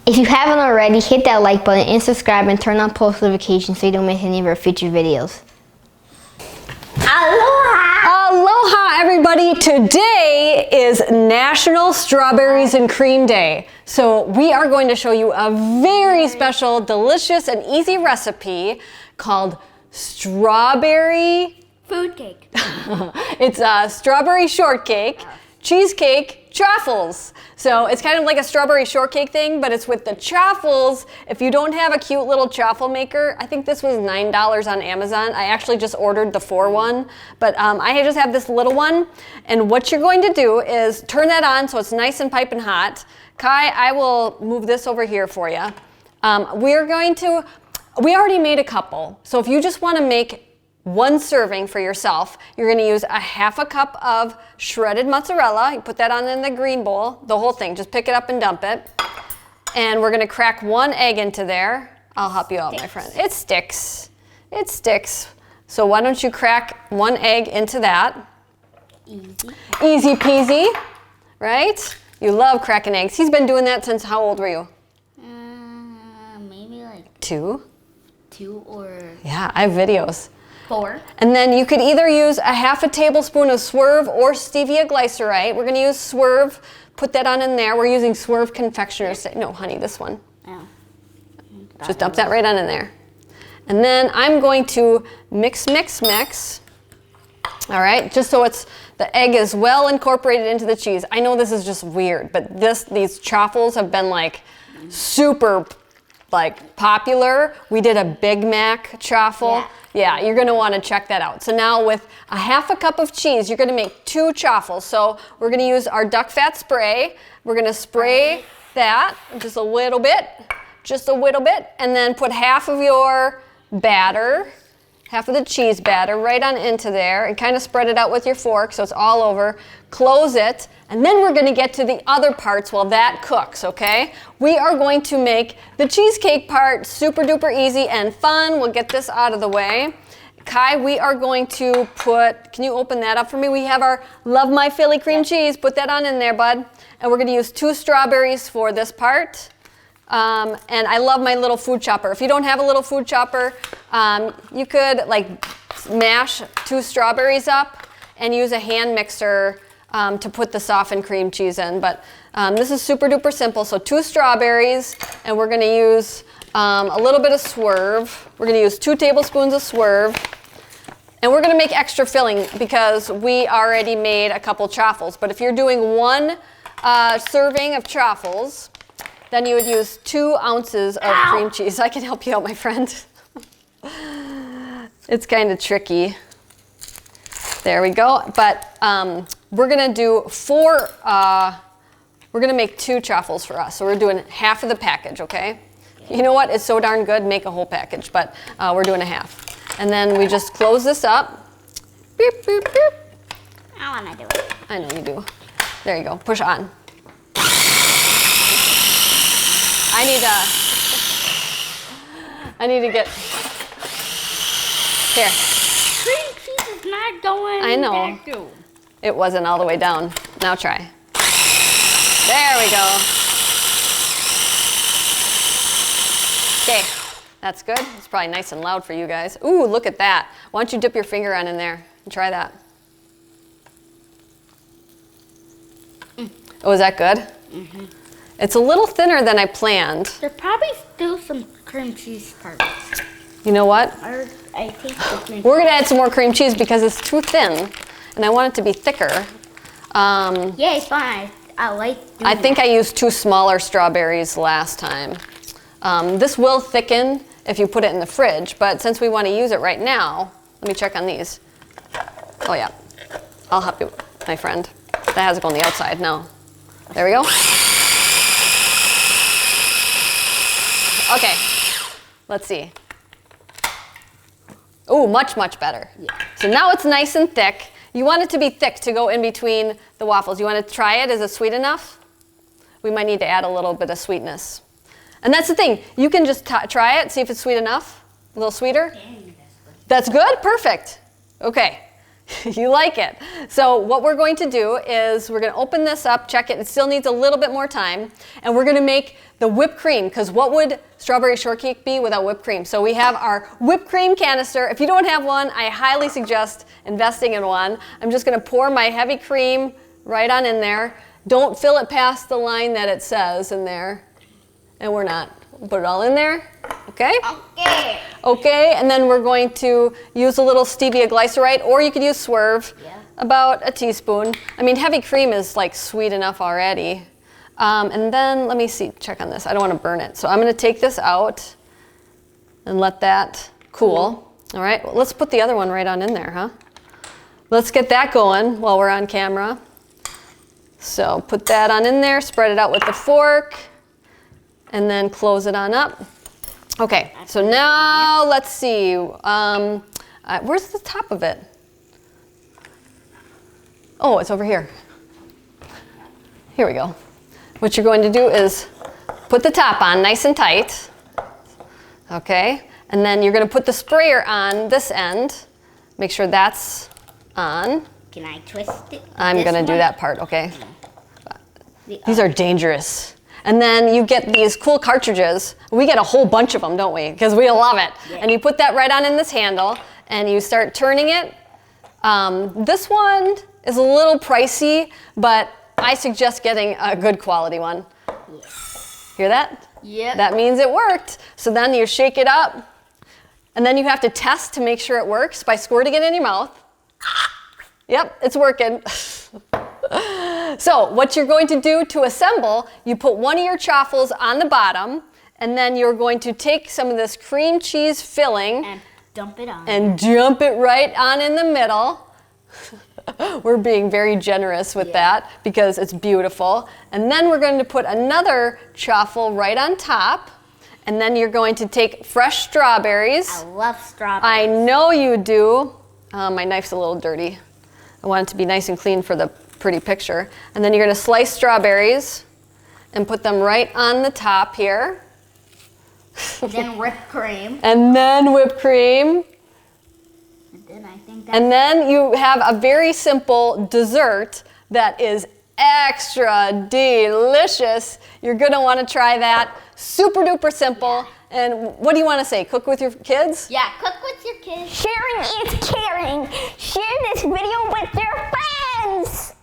If you haven't already, hit that like button and subscribe and turn on post notifications so you don't miss any of our future videos. Aloha! Aloha, everybody! Today is National Strawberries and Cream Day. So we are going to show you a very special, delicious, and easy recipe called strawberry food cake. It's a strawberry shortcake, cheesecake, Chaffles. So it's kind of like a strawberry shortcake thing, but it's with the Chaffles. If you don't have a cute little chaffle maker, I think this was $9 on Amazon. I actually just ordered the 4 one, but I just have this little one. And what you're going to do is turn that on so it's nice and piping hot. Kai, I will move this over here for you. We already made a couple. So if you just want to make 1 serving for yourself, you're going to use a half a cup of shredded mozzarella. You put that on in the green bowl, the whole thing. Just pick it up and dump it. And we're going to crack 1 egg into there. I'll help you out, my friend. It sticks. It sticks. So why don't you crack 1 egg into that? Easy. Easy peasy, right? You love cracking eggs. He's been doing that since how old were you? Maybe like 2? 2 or Yeah, I have videos. 4. And then you could either use a half a tablespoon of Swerve or stevia glycerite. We're going to use Swerve. Put that on in there. We're using Swerve confectioner's. No, honey, this one. Oh. Just dump that right on in there. And then I'm going to mix. All right, just so the egg is well incorporated into the cheese. I know this is just weird, but these Chaffles have been like super popular. We did a Big Mac Chaffle. Yeah, you're gonna wanna check that out. So now with a half a cup of cheese, you're gonna make 2 Chaffles. So we're gonna use our duck fat spray. We're gonna spray that just a little bit, and then put half of your batter, half of the cheese batter right on into there and kind of spread it out with your fork so it's all over. Close it, and then we're gonna get to the other parts while that cooks, okay? We are going to make the cheesecake part super duper easy and fun. We'll get this out of the way. Kai, we are going to can you open that up for me? We have our Love My Philly cream cheese. Put that on in there, bud. And we're gonna use 2 strawberries for this part. And I love my little food chopper. If you don't have a little food chopper, you could mash 2 strawberries up and use a hand mixer to put the softened cream cheese in. But this is super duper simple. So 2 strawberries, and we're gonna use a little bit of Swerve. We're gonna use 2 tablespoons of Swerve. And we're gonna make extra filling because we already made a couple Chaffles. But if you're doing 1 serving of Chaffles, then you would use 2 ounces of cream cheese. I can help you out, my friend. It's kind of tricky. There we go. But we're gonna do 4, we're gonna make 2 Chaffles for us. So we're doing half of the package, okay? You know what, it's so darn good, make a whole package, but we're doing a half. And then we just close this up. Beep, beep, beep. I wanna do it. I know you do. There you go, push on. I need to get, here. Cream cheese is not going I know. back through. It wasn't all the way down. Now try. There we go. Okay, that's good. It's probably nice and loud for you guys. Ooh, look at that. Why don't you dip your finger on in there and try that? Oh, is that good? Mm-hmm. It's a little thinner than I planned. There's probably still some cream cheese parts. You know what? I taste the cream. We're gonna add some more cream cheese because it's too thin, and I want it to be thicker. Yeah, it's fine. I like doing I think I used 2 smaller strawberries last time. This will thicken if you put it in the fridge, but since we want to use it right now, let me check on these. Oh yeah, I'll help you, my friend. That has to go on the outside. No. There we go. Okay, let's see. Ooh, much, much better. Yeah. So now it's nice and thick. You want it to be thick to go in between the waffles. You want to try it? Is it sweet enough? We might need to add a little bit of sweetness. And that's the thing. You can just try it, see if it's sweet enough. A little sweeter? That's good? Perfect. Okay. You like it. So what we're going to do is we're going to open this up, check it. It still needs a little bit more time. And we're going to make the whipped cream, because what would strawberry shortcake be without whipped cream? So we have our whipped cream canister. If you don't have one, I highly suggest investing in one. I'm just gonna pour my heavy cream right on in there. Don't fill it past the line that it says in there. And we're not. Put it all in there, okay? Okay. Okay, and then we're going to use a little stevia glyceride, or you could use Swerve, about a teaspoon. I mean, heavy cream is like sweet enough already. And then, let me see, check on this. I don't want to burn it. So I'm going to take this out and let that cool. All right, well, let's put the other one right on in there, huh? Let's get that going while we're on camera. So put that on in there, spread it out with the fork, and then close it on up. Okay, so now let's see. Where's the top of it? Oh, it's over here. Here we go. What you're going to do is put the top on nice and tight. Okay, and then you're going to put the sprayer on this end. Make sure that's on. Can I twist it? I'm going to do that part, okay? These are dangerous. And then you get these cool cartridges. We get a whole bunch of them, don't we? Because we love it. Yeah. And you put that right on in this handle, and you start turning it. This one is a little pricey, but I suggest getting a good quality one. Yeah. Hear that? Yep. That means it worked. So then you shake it up, and then you have to test to make sure it works by squirting it in your mouth. Yep, it's working. So what you're going to do to assemble, you put one of your Chaffles on the bottom, and then you're going to take some of this cream cheese filling and dump it on. And dump it right on in the middle. We're being very generous with that because it's beautiful. And then we're going to put another Chaffle right on top. And then you're going to take fresh strawberries. I love strawberries. I know you do. My knife's a little dirty. I want it to be nice and clean for the pretty picture. And then you're going to slice strawberries and put them right on the top here. And then whipped cream. And then whipped cream. And then I think that's And then you have a very simple dessert that is extra delicious. You're going to want to try that. Super duper simple. And what do you want to say? Cook with your kids? Yeah, cook with your kids. Sharing is caring. Share this video with your friends.